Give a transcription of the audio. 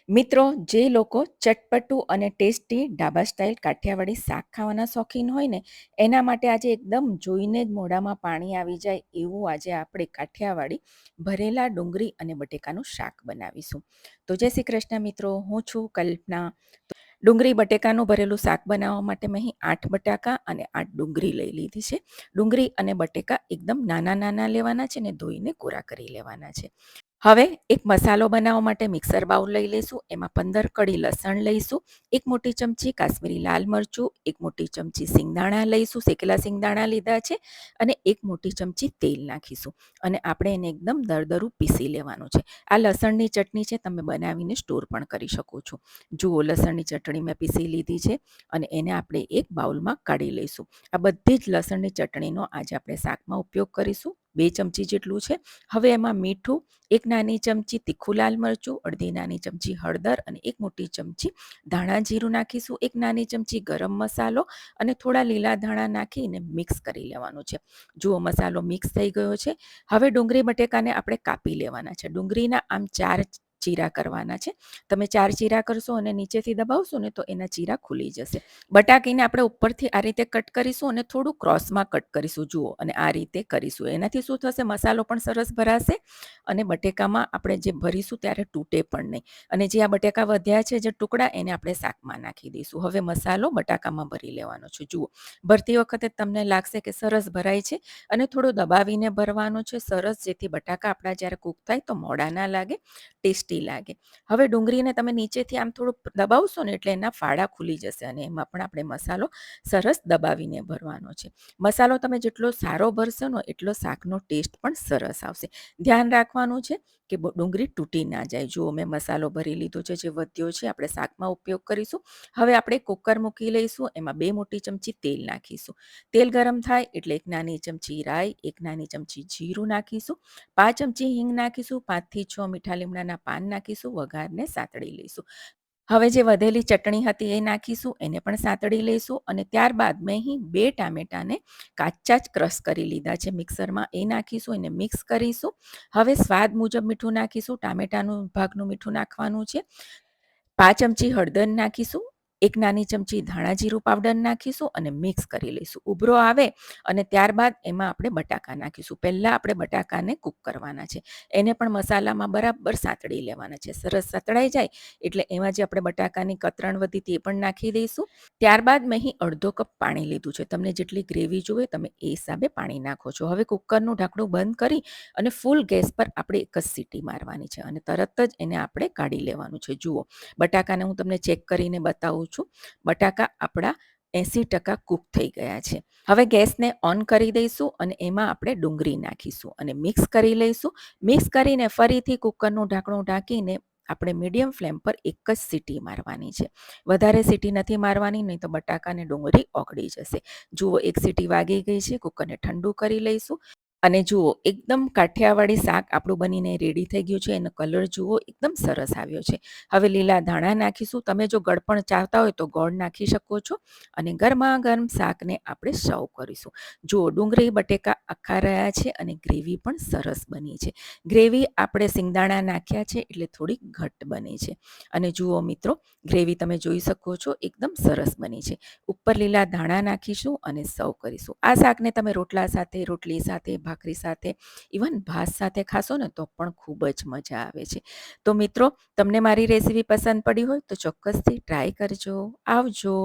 મિત્રો, જે લોકો ચટપટું અને ટેસ્ટી ઢાબા સ્ટાઇલ કાઠિયાવાડી શાક ખાવાના શોખીન હોય ને, એના માટે આજે એકદમ જોઈને જ મોઢામાં પાણી આવી જાય એવું આજે આપણે કાઠિયાવાડી ભરેલા ડુંગળી અને બટેકાનું શાક બનાવીશું. તો જય શ્રી કૃષ્ણ મિત્રો, હું છું કલ્પના. ડુંગળી બટેકાનું ભરેલું શાક બનાવવા માટે મેં અહીં 8 બટાકા અને 8 ડુંગળી લઈ લીધી છે. ડુંગળી અને બટેકા એકદમ નાના નાના લેવાના છે ને ધોઈને કોરા કરી લેવાના છે. હવે એક મસાલો બનાવવા માટે મિક્સર બાઉલ લઈ લઈશું. એમાં 15 કળી લસણ લઈશું, 1 મોટી ચમચી કાશ્મીરી લાલ મરચું, 1 મોટી ચમચી સિંગદાણા લઈશું, શેકેલા સિંગદાણા લીધા છે, અને 1 મોટી ચમચી તેલ નાખીશું અને આપણે એને એકદમ દરદરું પીસી લેવાનું છે. આ લસણની ચટણી છે, તમે બનાવીને સ્ટોર પણ કરી શકો છો. જુઓ, લસણની ચટણી મેં પીસી લીધી છે અને એને આપણે એક બાઉલમાં કાઢી લઈશું. આ બધી જ લસણની ચટણીનો આજે આપણે શાકમાં ઉપયોગ કરીશું. 2 ચમચી જેટલું છે. હવે એમાં મીઠું, 1 નાની ચમચી તીખું લાલ મરચું, અડધી નાની ચમચી હળદર અને 1 મોટી ચમચી ધાણા જીરું નાખીશું. 1 નાની ચમચી ગરમ મસાલો અને થોડા લીલા ધાણા નાખીને મિક્સ કરી લેવાનું છે. જુઓ, મસાલો મિક્સ થઈ ગયો છે. હવે ડુંગળી બટેકાને આપણે કાપી લેવાના છે. ડુંગળીના આમ 4 ચીરા કરવાના છે. તમે 4 ચીરા કરશો અને નીચેથી દબાવશો ને તો એના ચીરા ખુલી જશે. બટાકીને આપણે ઉપરથી આ રીતે કટ કરીશું અને થોડું ક્રોસમાં કટ કરીશું. જુઓ, અને આ રીતે કરીશું. એનાથી શું થશે, મસાલો પણ સરસ ભરાશે અને બટેકામાં આપણે જે ભરીશું ત્યારે તૂટે પણ નહીં. અને જે આ બટેકા વધ્યા છે જે ટુકડા, એને આપણે શાકમાં નાખી દઈશું. હવે મસાલો બટાકામાં ભરી લેવાનો છે. જુઓ, ભરતી વખતે તમને લાગશે કે સરસ ભરાય છે અને થોડો દબાવીને ભરવાનો છે સરસ, જેથી બટાકા આપણા જ્યારે કૂક થાય તો મોડા ના લાગે, ટેસ્ટી લાગે. હવે ડુંગળીને તમે નીચેથી આમ થોડું દબાવશો ને એટલે એના ફાડા ખુલી જશે અને એમાં પણ આપણે મસાલો સરસ દબાવીને ભરવાનો છે. મસાલો તમે જેટલો સારો ભરશો ને એટલો શાકનો ટેસ્ટ પણ સરસ આવશે. ધ્યાન રાખવાનું છે કે ડુંગળી તૂટી ના જાય. જુઓ, મેં મસાલો ભરી લીધો છે, જે વધ્યો છે આપણે શાકમાં ઉપયોગ કરીશું. હવે આપણે કુકર મૂકી લઈશું. એમાં 2 મોટી ચમચી તેલ નાખીશું. તેલ ગરમ થાય એટલે 1 નાની ચમચી રાઈ, 1 નાની ચમચી જીરું નાખીશું, 5 ચમચી હિંગ નાખીશું, 5 થી 6 મીઠા લીમડાના પાન નાખીશું. વઘારને સાતળી લઈશું. હવે જે વધેલી ચટણી હતી એ નાખીશું, એને પણ સાતળી લઈશું અને ત્યારબાદ મેં અહીં 2 ટામેટાને કાચા જ ક્રશ કરી લીધા છે મિક્સરમાં, એ નાખીશું. એને મિક્સ કરીશું. હવે સ્વાદ મુજબ મીઠું નાખીશું. ટામેટાનું ભાગનું મીઠું નાખવાનું છે. 5 ચમચી હળદર નાખીશું, 1 નાની ચમચી ધાણા જીરું પાવડર નાખીશું અને મિક્સ કરી લઈશું. ઉભરો આવે અને ત્યારબાદ એમાં આપણે બટાકા નાખીશું. પહેલાં આપણે બટાકાને કૂક કરવાના છે. એને પણ મસાલામાં બરાબર સાતળી લેવાના છે. સરસ સાતળાઈ જાય એટલે એમાં જે આપણે બટાકાની કતરણ વધી તે પણ નાખી દઈશું. ત્યારબાદ મેં અહીં અડધો કપ પાણી લીધું છે. તમને જેટલી ગ્રેવી જોઈએ તમે એ હિસાબે પાણી નાખો છો. હવે કુકરનું ઢાંકણું બંધ કરી અને ફૂલ ગેસ પર આપણે એક જ સીટી મારવાની છે અને તરત જ એને આપણે કાઢી લેવાનું છે. જુઓ, બટાકાને હું તમને ચેક કરીને બતાવું છું. બટાકા આપણા 80% કૂક થઈ ગયા છે. હવે ગેસને ઓન કરી દઈશું અને એમાં આપણે ડુંગળી નાખીશું અને મિક્સ કરી લઈશું. મિક્સ કરીને ફરીથી કુકરનું ઢાંકણું ઢાંકીને આપણે મીડિયમ ફ્લેમ પર એક જ સીટી મારવાની છે. વધારે સીટી નથી મારવાની, નહીં તો બટાકા અને ડુંગળી ઓગળી જશે. જુઓ, એક સીટી વાગી ગઈ છે. કુકરને ઠંડુ કરી લઈશું અને જુઓ, એકદમ કાઠિયાવાડી શાક આપણું બનીને રેડી થઈ ગયું છે. એનો કલર જુઓ, એકદમ સરસ આવ્યો છે. હવે લીલા ધાણા નાખીશું. તમે જો ગળપણ ચાહતા હોય તો ગોળ નાખી શકો છો અને ગરમા ગરમ શાકને આપણે સર્વ કરીશું. જુઓ, ડુંગળી બટેકા આખા રહ્યા છે અને ગ્રેવી પણ સરસ બની છે. ગ્રેવી આપણે સિંગદાણા નાખ્યા છે એટલે થોડીક ઘટ્ટ બની છે. અને જુઓ મિત્રો, ગ્રેવી તમે જોઈ શકો છો, એકદમ સરસ બની છે. ઉપર લીલા ધાણા નાખીશું અને સર્વ કરીશું. આ શાકને તમે રોટલા સાથે, રોટલી સાથે, ભાખરી સાથે, ઇવન ભાત સાથે ખાશો ને તો પણ ખૂબ જ મજા આવે છે. તો મિત્રો, તમને મારી રેસીપી પસંદ પડી હોય તો ચોક્કસથી ટ્રાય કરજો. આવજો.